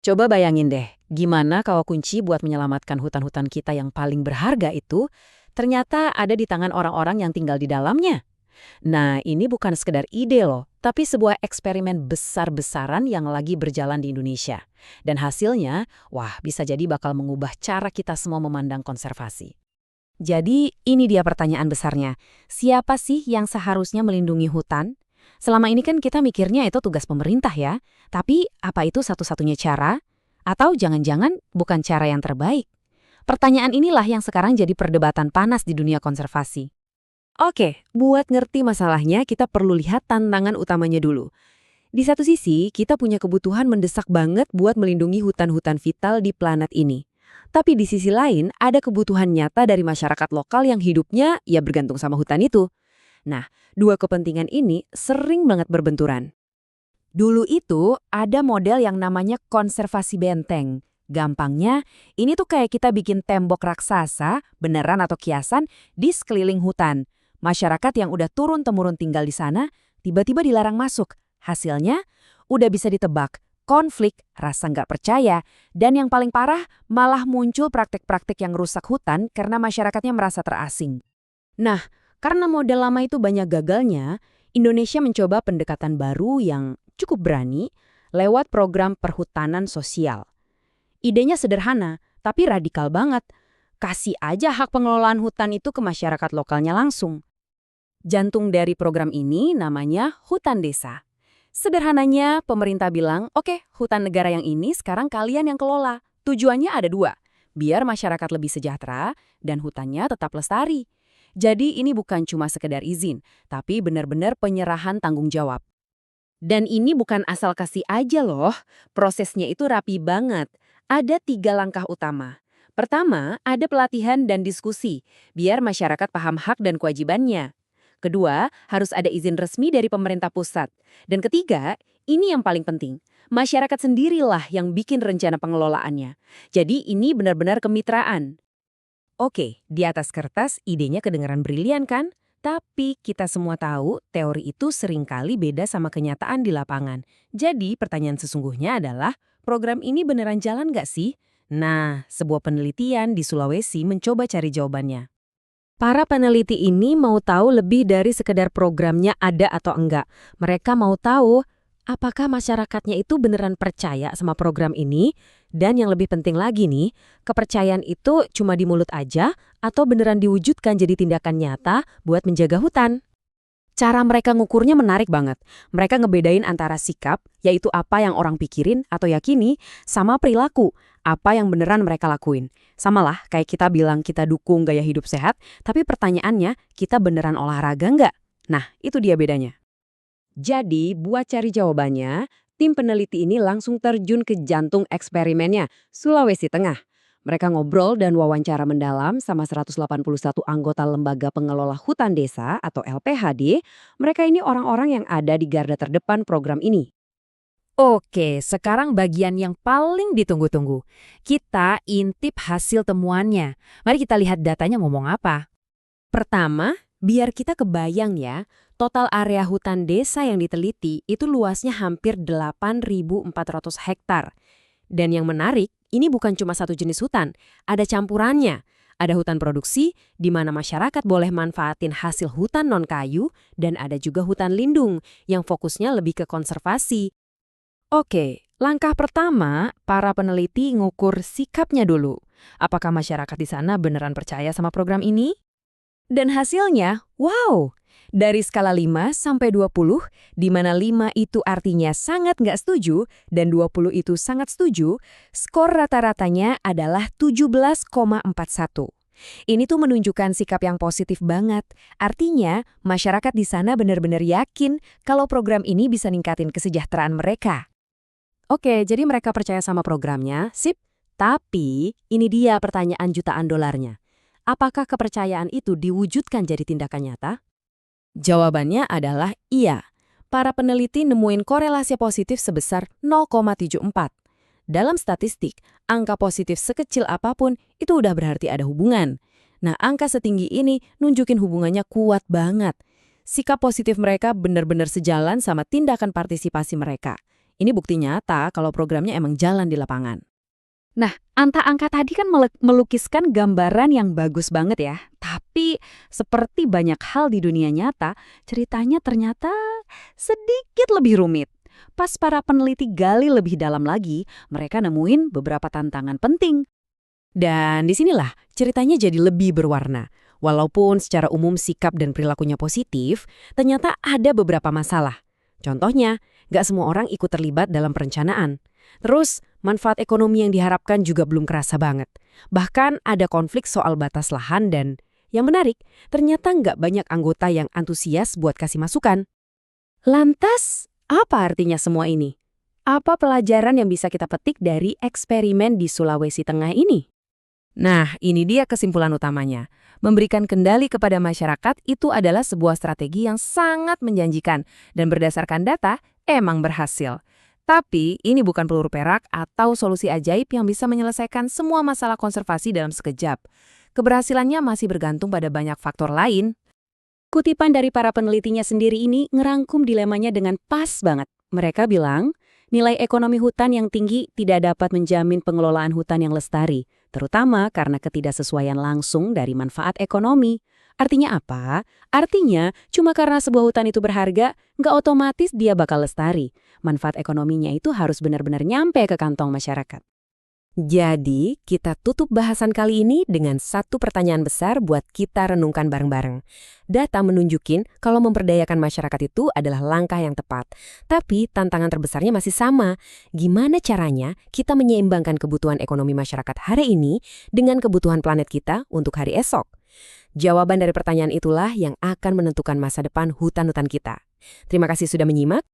Coba bayangin deh, gimana kalau kunci buat menyelamatkan hutan-hutan kita yang paling berharga itu ternyata ada di tangan orang-orang yang tinggal di dalamnya. Nah, ini bukan sekedar ide loh, tapi sebuah eksperimen besar-besaran yang lagi berjalan di Indonesia. Dan hasilnya, wah bisa jadi bakal mengubah cara kita semua memandang konservasi. Jadi, ini dia pertanyaan besarnya. Siapa sih yang seharusnya melindungi hutan? Selama ini kan kita mikirnya itu tugas pemerintah ya. Tapi, apa itu satu-satunya cara? Atau jangan-jangan bukan cara yang terbaik? Pertanyaan inilah yang sekarang jadi perdebatan panas di dunia konservasi. Oke, buat ngerti masalahnya kita perlu lihat tantangan utamanya dulu. Di satu sisi, kita punya kebutuhan mendesak banget buat melindungi hutan-hutan vital di planet ini. Tapi di sisi lain, ada kebutuhan nyata dari masyarakat lokal yang hidupnya ya bergantung sama hutan itu. Nah, dua kepentingan ini sering banget berbenturan. Dulu itu ada model yang namanya konservasi benteng. Gampangnya, ini tuh kayak kita bikin tembok raksasa, beneran atau kiasan, di sekeliling hutan. Masyarakat yang udah turun-temurun tinggal di sana, tiba-tiba dilarang masuk. Hasilnya, udah bisa ditebak, konflik, rasa nggak percaya, dan yang paling parah, malah muncul praktek-praktek yang rusak hutan karena masyarakatnya merasa terasing. Nah, karena model lama itu banyak gagalnya, Indonesia mencoba pendekatan baru yang cukup berani lewat program perhutanan sosial. Idenya sederhana, tapi radikal banget. Kasih aja hak pengelolaan hutan itu ke masyarakat lokalnya langsung. Jantung dari program ini namanya hutan desa. Sederhananya, pemerintah bilang, oke, hutan negara yang ini sekarang kalian yang kelola. Tujuannya ada dua, biar masyarakat lebih sejahtera dan hutannya tetap lestari. Jadi ini bukan cuma sekedar izin, tapi benar-benar penyerahan tanggung jawab. Dan ini bukan asal kasih aja loh, prosesnya itu rapi banget. Ada 3 langkah utama. Pertama, ada pelatihan dan diskusi, biar masyarakat paham hak dan kewajibannya. Kedua, harus ada izin resmi dari pemerintah pusat. Dan ketiga, ini yang paling penting, masyarakat sendirilah yang bikin rencana pengelolaannya. Jadi ini benar-benar kemitraan. Oke, di atas kertas idenya kedengaran brilian kan? Tapi kita semua tahu teori itu seringkali beda sama kenyataan di lapangan. Jadi pertanyaan sesungguhnya adalah, program ini beneran jalan nggak sih? Nah, sebuah penelitian di Sulawesi mencoba cari jawabannya. Para peneliti ini mau tahu lebih dari sekedar programnya ada atau enggak. Mereka mau tahu apakah masyarakatnya itu beneran percaya sama program ini, dan yang lebih penting lagi nih, kepercayaan itu cuma di mulut aja atau beneran diwujudkan jadi tindakan nyata buat menjaga hutan. Cara mereka ngukurnya menarik banget. Mereka ngebedain antara sikap, yaitu apa yang orang pikirin atau yakini, sama perilaku, apa yang beneran mereka lakuin. Samalah kayak kita bilang kita dukung gaya hidup sehat, tapi pertanyaannya, kita beneran olahraga nggak? Nah, itu dia bedanya. Jadi, buat cari jawabannya, tim peneliti ini langsung terjun ke jantung eksperimennya, Sulawesi Tengah. Mereka ngobrol dan wawancara mendalam sama 181 anggota Lembaga Pengelola Hutan Desa atau LPHD. Mereka ini orang-orang yang ada di garda terdepan program ini. Oke, sekarang bagian yang paling ditunggu-tunggu. Kita intip hasil temuannya. Mari kita lihat datanya ngomong apa. Pertama, biar kita kebayang ya, total area hutan desa yang diteliti itu luasnya hampir 8.400 hektar. Dan yang menarik, ini bukan cuma satu jenis hutan, ada campurannya. Ada hutan produksi, di mana masyarakat boleh manfaatin hasil hutan non-kayu, dan ada juga hutan lindung, yang fokusnya lebih ke konservasi. Oke, langkah pertama, para peneliti ngukur sikapnya dulu. Apakah masyarakat di sana beneran percaya sama program ini? Dan hasilnya, wow! Dari skala 5 sampai 20, di mana 5 itu artinya sangat nggak setuju dan 20 itu sangat setuju, skor rata-ratanya adalah 17,41. Ini tuh menunjukkan sikap yang positif banget. Artinya, masyarakat di sana benar-benar yakin kalau program ini bisa ningkatin kesejahteraan mereka. Oke, jadi mereka percaya sama programnya, sip. Tapi, ini dia pertanyaan jutaan dolarnya. Apakah kepercayaan itu diwujudkan jadi tindakan nyata? Jawabannya adalah iya. Para peneliti nemuin korelasi positif sebesar 0,74. Dalam statistik, angka positif sekecil apapun itu udah berarti ada hubungan. Nah, angka setinggi ini nunjukin hubungannya kuat banget. Sikap positif mereka benar-benar sejalan sama tindakan partisipasi mereka. Ini bukti nyata kalau programnya emang jalan di lapangan. Nah, angka-angka tadi kan melukiskan gambaran yang bagus banget ya. Tapi seperti banyak hal di dunia nyata, ceritanya ternyata sedikit lebih rumit. Pas para peneliti gali lebih dalam lagi, mereka nemuin beberapa tantangan penting. Dan disinilah ceritanya jadi lebih berwarna. Walaupun secara umum sikap dan perilakunya positif, ternyata ada beberapa masalah. Contohnya, nggak semua orang ikut terlibat dalam perencanaan. Terus, manfaat ekonomi yang diharapkan juga belum kerasa banget. Bahkan ada konflik soal batas lahan dan, yang menarik, ternyata nggak banyak anggota yang antusias buat kasih masukan. Lantas, apa artinya semua ini? Apa pelajaran yang bisa kita petik dari eksperimen di Sulawesi Tengah ini? Nah, ini dia kesimpulan utamanya. Memberikan kendali kepada masyarakat itu adalah sebuah strategi yang sangat menjanjikan dan berdasarkan data emang berhasil. Tapi ini bukan peluru perak atau solusi ajaib yang bisa menyelesaikan semua masalah konservasi dalam sekejap. Keberhasilannya masih bergantung pada banyak faktor lain. Kutipan dari para penelitinya sendiri ini ngerangkum dilemanya dengan pas banget. Mereka bilang, nilai ekonomi hutan yang tinggi tidak dapat menjamin pengelolaan hutan yang lestari, terutama karena ketidaksesuaian langsung dari manfaat ekonomi. Artinya apa? Artinya, cuma karena sebuah hutan itu berharga, nggak otomatis dia bakal lestari. Manfaat ekonominya itu harus benar-benar nyampe ke kantong masyarakat. Jadi, kita tutup bahasan kali ini dengan satu pertanyaan besar buat kita renungkan bareng-bareng. Data menunjukin kalau memberdayakan masyarakat itu adalah langkah yang tepat. Tapi tantangan terbesarnya masih sama. Gimana caranya kita menyeimbangkan kebutuhan ekonomi masyarakat hari ini dengan kebutuhan planet kita untuk hari esok? Jawaban dari pertanyaan itulah yang akan menentukan masa depan hutan-hutan kita. Terima kasih sudah menyimak.